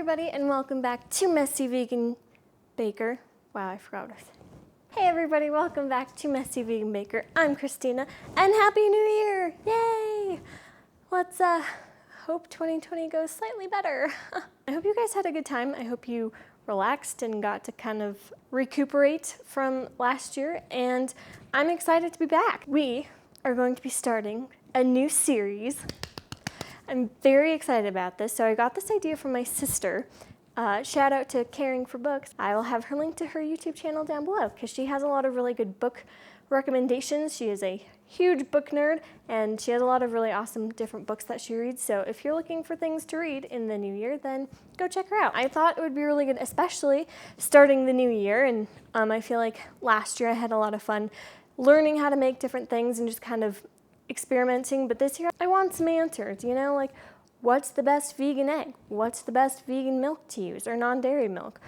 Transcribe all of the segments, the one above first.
everybody, and welcome back to Messy Vegan Baker. Wow, I forgot what I said. Hey everybody, welcome back to Messy Vegan Baker. I'm Christina, and Happy New Year! Yay! Let's hope 2020 goes slightly better. I hope you guys had a good time. I hope you relaxed and got to kind of recuperate from last year, and I'm excited to be back. We are going to be starting a new series. I'm very excited about this. So I got this idea from my sister. Shout out to Kari-ng for books. I will have her link to her YouTube channel down below because she has a lot of really good book recommendations. She is a huge book nerd and she has a lot of really awesome different books that she reads. So if you're looking for things to read in the new year, then go check her out. I thought it would be really good, especially starting the new year. And I feel like last year I had a lot of fun learning how to make different things and just kind of experimenting, but this year I want some answers, you know, like what's the best vegan egg? What's the best vegan milk to use or non-dairy milk?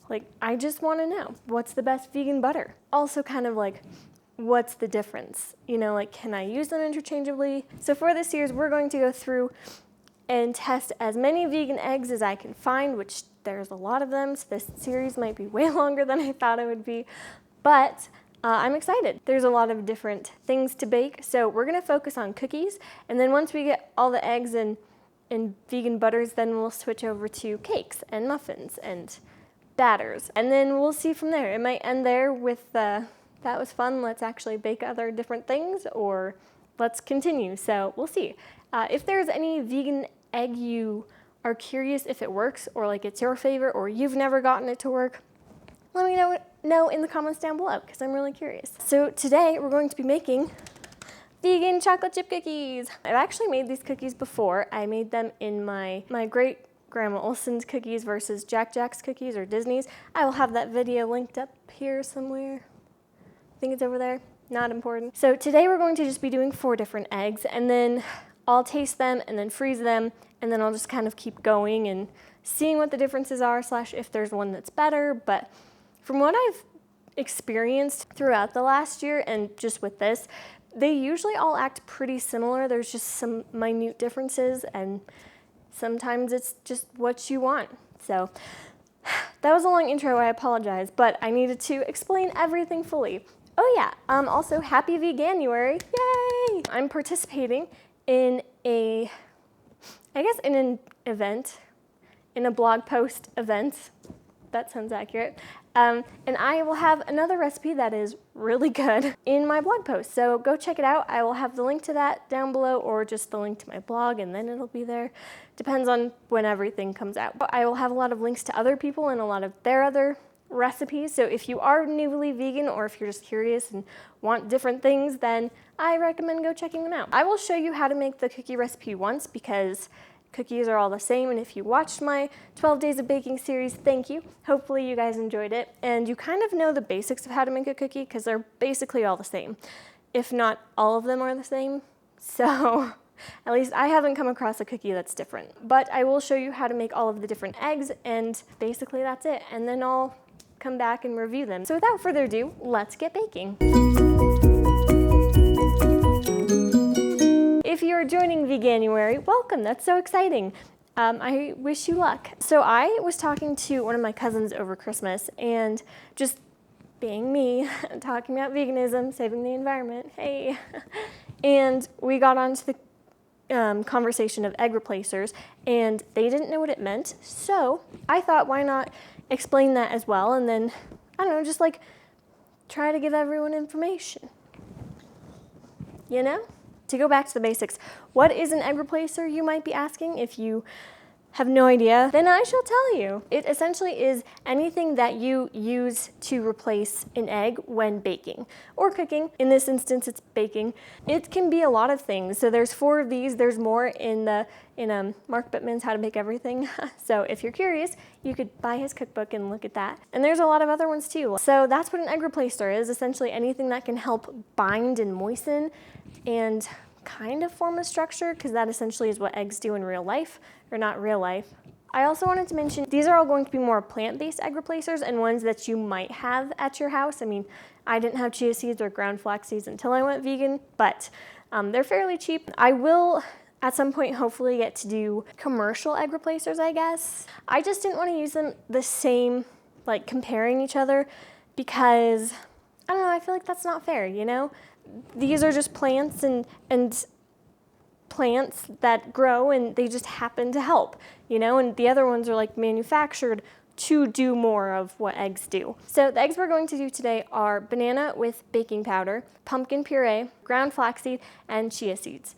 Like, I just want to know what's the best vegan butter? Also kind of like, what's the difference? You know, like, can I use them interchangeably? So for this series, we're going to go through and test as many vegan eggs as I can find, which there's a lot of them. So this series might be way longer than I thought it would be, but I'm excited. There's a lot of different things to bake, so we're gonna focus on cookies, and then once we get all the eggs and vegan butters, then we'll switch over to cakes and muffins and batters, and then we'll see from there. It might end there with, that was fun, let's actually bake other different things, or let's continue, so we'll see. If there's any vegan egg you are curious if it works, or like it's your favorite, or you've never gotten it to work, let me know in the comments down below because I'm really curious. So today we're going to be making vegan chocolate chip cookies. I've actually made these cookies before. I made them in my great grandma Olsen's cookies versus Jack Jack's cookies or Disney's. I will have that video linked up here somewhere. I think it's over there. Not important. So today we're going to just be doing 4 different eggs, and then I'll taste them and then freeze them, and then I'll just kind of keep going and seeing what the differences are / if there's one that's better. But from what I've experienced throughout the last year and just with this, they usually all act pretty similar. There's just some minute differences and sometimes it's just what you want. So that was a long intro, I apologize, but I needed to explain everything fully. Oh yeah, also happy Veganuary, yay! I'm participating in in an event, in a blog post event, that sounds accurate. And I will have another recipe that is really good in my blog post. So go check it out. I will have the link to that down below or just the link to my blog and then it'll be there. Depends on when everything comes out. I will have a lot of links to other people and a lot of their other recipes. So if you are newly vegan or if you're just curious and want different things, then I recommend go checking them out. I will show you how to make the cookie recipe once because cookies are all the same, and if you watched my 12 Days of Baking series, thank you. Hopefully you guys enjoyed it, and you kind of know the basics of how to make a cookie because they're basically all the same. If not all of them are the same, so at least I haven't come across a cookie that's different. But I will show you how to make all of the different eggs, and basically that's it, and then I'll come back and review them. So without further ado, let's get baking. If you're joining Veganuary, welcome, that's so exciting. I wish you luck. So I was talking to one of my cousins over Christmas and just being me, talking about veganism, saving the environment, hey. And we got onto the conversation of egg replacers and they didn't know what it meant. So I thought, why not explain that as well? And then, I don't know, just like try to give everyone information, you know? To go back to the basics, what is an egg replacer, you might be asking? If you have no idea, then I shall tell you. It essentially is anything that you use to replace an egg when baking or cooking. In this instance, it's baking. It can be a lot of things. So there's 4 of these. There's more in Mark Bittman's How to Make Everything. So if you're curious, you could buy his cookbook and look at that. And there's a lot of other ones too. So that's what an egg replacer is, essentially anything that can help bind and moisten and kind of form a structure, because that essentially is what eggs do in real life, or not real life. I also wanted to mention, these are all going to be more plant-based egg replacers and ones that you might have at your house. I mean, I didn't have chia seeds or ground flax seeds until I went vegan, but they're fairly cheap. I will at some point hopefully get to do commercial egg replacers, I guess. I just didn't want to use them the same, like comparing each other, because I don't know, I feel like that's not fair, you know? These are just plants and plants that grow and they just happen to help, you know? And the other ones are like manufactured to do more of what eggs do. So the eggs we're going to do today are banana with baking powder, pumpkin puree, ground flaxseed, and chia seeds.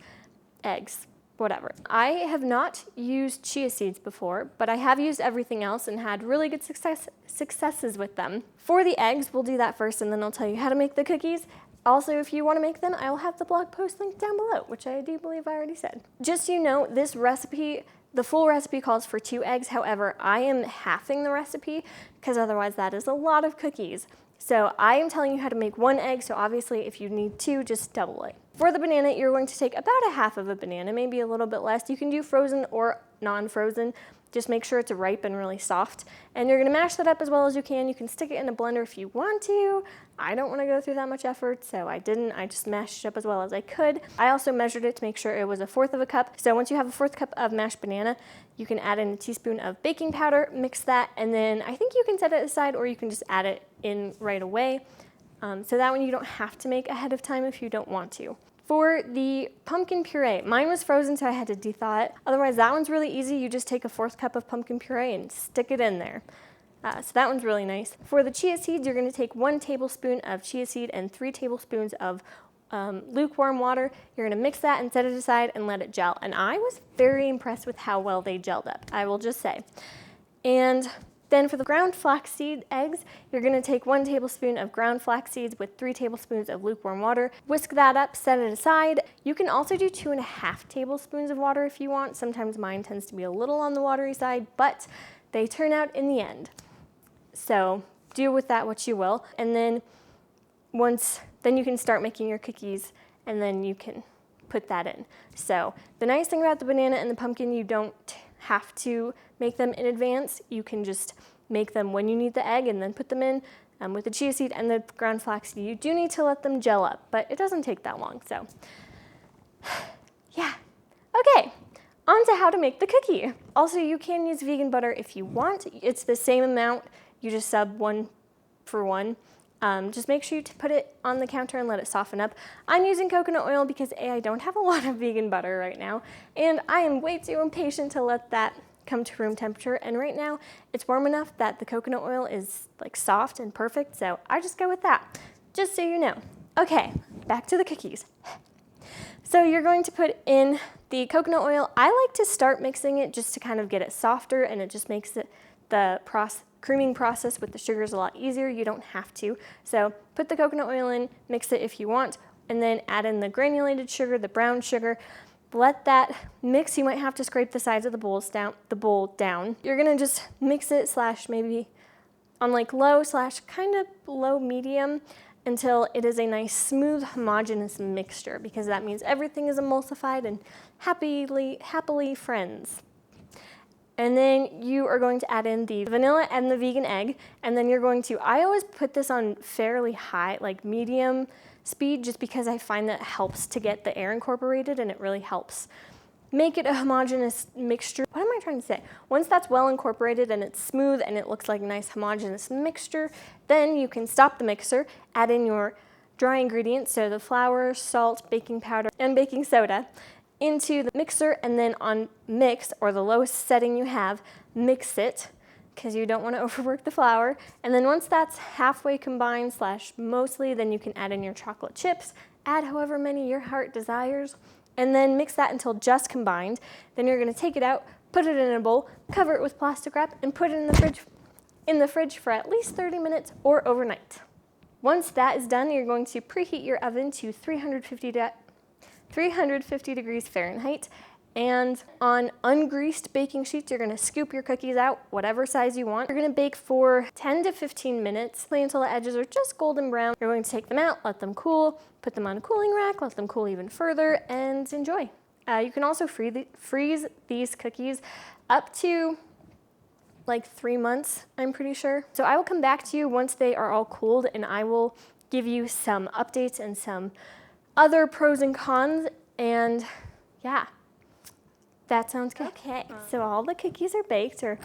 Eggs, whatever. I have not used chia seeds before, but I have used everything else and had really good successes with them. For the eggs, we'll do that first and then I'll tell you how to make the cookies. Also, if you want to make them, I will have the blog post linked down below, which I do believe I already said. Just so you know, this recipe, the full recipe calls for 2 eggs. However, I am halving the recipe because otherwise that is a lot of cookies. So I am telling you how to make 1 egg, so obviously if you need 2, just double it. For the banana, you're going to take about a half of a banana, maybe a little bit less. You can do frozen or non-frozen. Just make sure it's ripe and really soft. And you're gonna mash that up as well as you can. You can stick it in a blender if you want to. I don't wanna go through that much effort, so I didn't. I just mashed it up as well as I could. I also measured it to make sure it was 1/4 of a cup. So once you have 1/4 cup of mashed banana, you can add in a teaspoon of baking powder, mix that, and then I think you can set it aside or you can just add it in right away. So that one you don't have to make ahead of time if you don't want to. For the pumpkin puree, mine was frozen so I had to de-thaw it. Otherwise that one's really easy. You just take a 1/4 cup of pumpkin puree and stick it in there. So that one's really nice. For the chia seeds, you're gonna take 1 tablespoon of chia seed and 3 tablespoons of lukewarm water. You're gonna mix that and set it aside and let it gel. And I was very impressed with how well they gelled up, I will just say. And then for the ground flaxseed eggs, you're gonna take 1 tablespoon of ground flax seeds with 3 tablespoons of lukewarm water. Whisk that up, set it aside. You can also do 2.5 tablespoons of water if you want. Sometimes mine tends to be a little on the watery side, but they turn out in the end. So do with that what you will. And then then you can start making your cookies and then you can put that in. So the nice thing about the banana and the pumpkin, you don't have to make them in advance. You can just make them when you need the egg and then put them in. With the chia seed and the ground flaxseed, you do need to let them gel up, but it doesn't take that long, so yeah. Okay, on to how to make the cookie. Also, you can use vegan butter if you want. It's the same amount, you just sub 1 for 1. Just make sure you put it on the counter and let it soften up. I'm using coconut oil because A, I don't have a lot of vegan butter right now, and I am way too impatient to let that come to room temperature, and right now it's warm enough that the coconut oil is like soft and perfect, so I just go with that, just so you know. Okay, back to the cookies. So you're going to put in the coconut oil. I like to start mixing it just to kind of get it softer, and it just makes the creaming process with the sugars a lot easier. You don't have to. So put the coconut oil in, mix it if you want, and then add in the granulated sugar, the brown sugar. Let that mix. You might have to scrape the sides of the bowl down. You're gonna just mix it maybe on like low / kind of low medium until it is a nice smooth homogeneous mixture, because that means everything is emulsified and happily friends. And then you are going to add in the vanilla and the vegan egg, and then you're going to, I always put this on fairly high, like medium speed, just because I find that helps to get the air incorporated, and it really helps make it a homogeneous mixture. What am I trying to say? Once that's well incorporated and it's smooth and it looks like a nice homogeneous mixture, then you can stop the mixer, add in your dry ingredients, so the flour, salt, baking powder, and baking soda, into the mixer, and then on mix, or the lowest setting you have, mix it, because you don't want to overwork the flour. And then once that's halfway combined / mostly, then you can add in your chocolate chips, add however many your heart desires, and then mix that until just combined. Then you're going to take it out, put it in a bowl, cover it with plastic wrap, and put it in the fridge for at least 30 minutes or overnight. Once that is done, you're going to preheat your oven to 350 degrees Fahrenheit, and on ungreased baking sheets, you're gonna scoop your cookies out, whatever size you want. You're gonna bake for 10 to 15 minutes, until the edges are just golden brown. You're going to take them out, let them cool, put them on a cooling rack, let them cool even further, and enjoy. You can also freeze these cookies up to like 3 months, I'm pretty sure. So I will come back to you once they are all cooled, and I will give you some updates and some other pros and cons, and yeah. That sounds good. Okay, so all the cookies are baked, or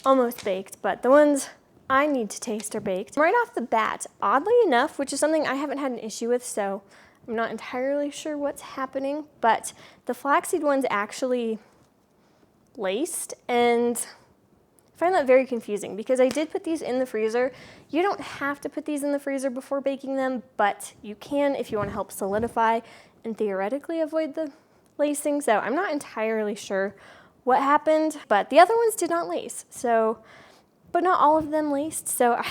almost baked, but the ones I need to taste are baked. Right off the bat, oddly enough, which is something I haven't had an issue with, so I'm not entirely sure what's happening, but the flaxseed one's actually laced, and I find that very confusing because I did put these in the freezer. You don't have to put these in the freezer before baking them, but you can if you want to help solidify and theoretically avoid the lacing. So I'm not entirely sure what happened, but the other ones did not lace. So, but not all of them laced. So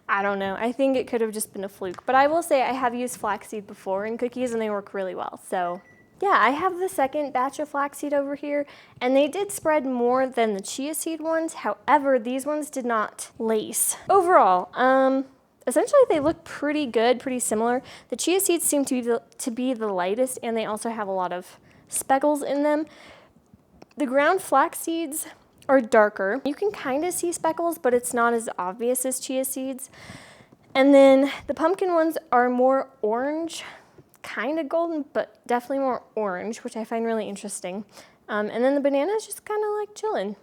I don't know. I think it could have just been a fluke, but I will say I have used flaxseed before in cookies and they work really well. So yeah, I have the second batch of flaxseed over here, and they did spread more than the chia seed ones. However, these ones did not lace. Overall, essentially they look pretty good, pretty similar. The chia seeds seem to be the lightest, and they also have a lot of speckles in them. The ground flax seeds are darker. You can kind of see speckles, but it's not as obvious as chia seeds. And then the pumpkin ones are more orange, kind of golden, but definitely more orange, which I find really interesting. And then the banana is just kind of like chilling.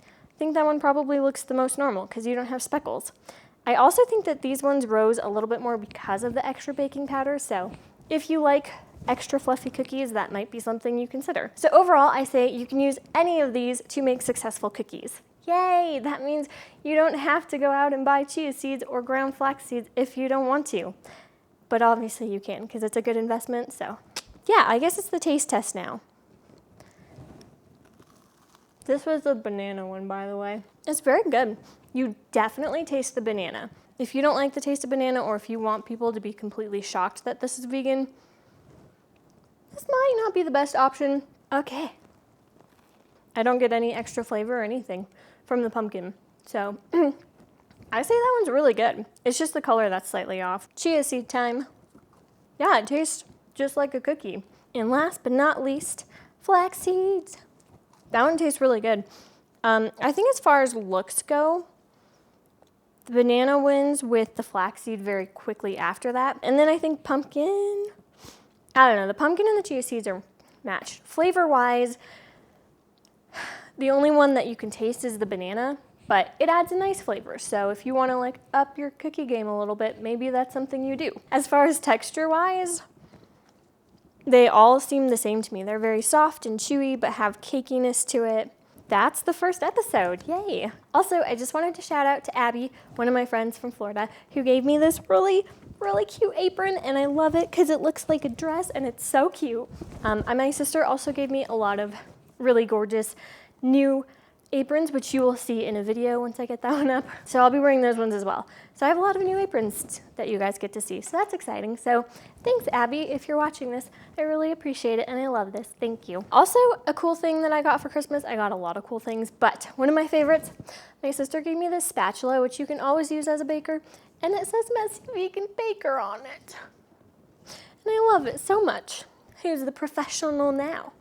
I think that one probably looks the most normal because you don't have speckles. I also think that these ones rose a little bit more because of the extra baking powder, so if you like extra fluffy cookies, that might be something you consider. So overall, I say you can use any of these to make successful cookies. Yay! That means you don't have to go out and buy chia seeds or ground flax seeds if you don't want to. But obviously you can because it's a good investment, so yeah, I guess it's the taste test now. This was the banana one, by the way. It's very good. You definitely taste the banana. If you don't like the taste of banana, or if you want people to be completely shocked that this is vegan, this might not be the best option. Okay. I don't get any extra flavor or anything from the pumpkin, so I say that one's really good. It's just the color that's slightly off. Chia seed time. Yeah, it tastes just like a cookie. And last but not least, flax seeds. That one tastes really good. I think as far as looks go, the banana wins with the flaxseed very quickly after that. And then I think pumpkin, I don't know, the pumpkin and the chia seeds are matched. Flavor-wise, the only one that you can taste is the banana, but it adds a nice flavor. So if you want to like up your cookie game a little bit, maybe that's something you do. As far as texture-wise, they all seem the same to me. They're very soft and chewy, but have cakiness to it. That's the first episode, yay. Also, I just wanted to shout out to Abby, one of my friends from Florida, who gave me this really cute apron, and I love it because it looks like a dress and it's so cute. And my sister also gave me a lot of really gorgeous new aprons, which you will see in a video once I get that one up. So I'll be wearing those ones as well. So I have a lot of new aprons that you guys get to see. So that's exciting. So thanks, Abby, if you're watching this. I really appreciate it and I love this. Thank you. Also, a cool thing that I got for Christmas, I got a lot of cool things, but one of my favorites, my sister gave me this spatula, which you can always use as a baker, and it says Messy Vegan Baker on it. And I love it so much. Who's the professional now?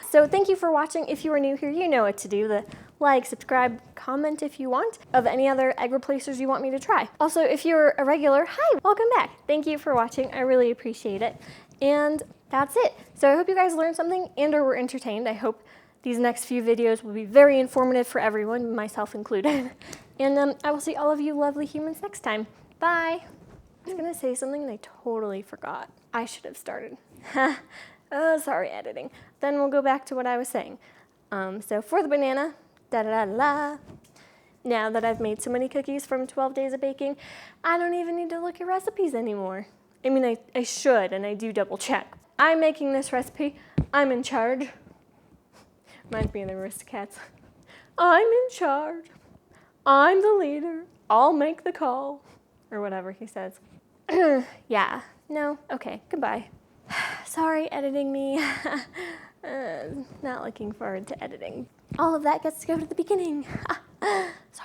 So thank you for watching. If you are new here, you know what to do. The like, subscribe, comment if you want of any other egg replacers you want me to try. Also, if you're a regular, hi, welcome back. Thank you for watching. I really appreciate it. And that's it. So I hope you guys learned something and or were entertained. I hope these next few videos will be very informative for everyone, myself included. And I will see all of you lovely humans next time. Bye. I was gonna say something and I totally forgot. I should have started. Oh, sorry, editing. Then we'll go back to what I was saying. So for the banana, da-da-da-da. Now that I've made so many cookies from 12 days of baking, I don't even need to look at recipes anymore. I mean, I should, and I do double check. I'm making this recipe. I'm in charge. Reminds me of the Aristocats. I'm in charge. I'm the leader. I'll make the call. Or whatever he says. Yeah. No? Okay. Goodbye. Sorry, editing me. Not looking forward to editing. All of that gets to go to the beginning. Sorry.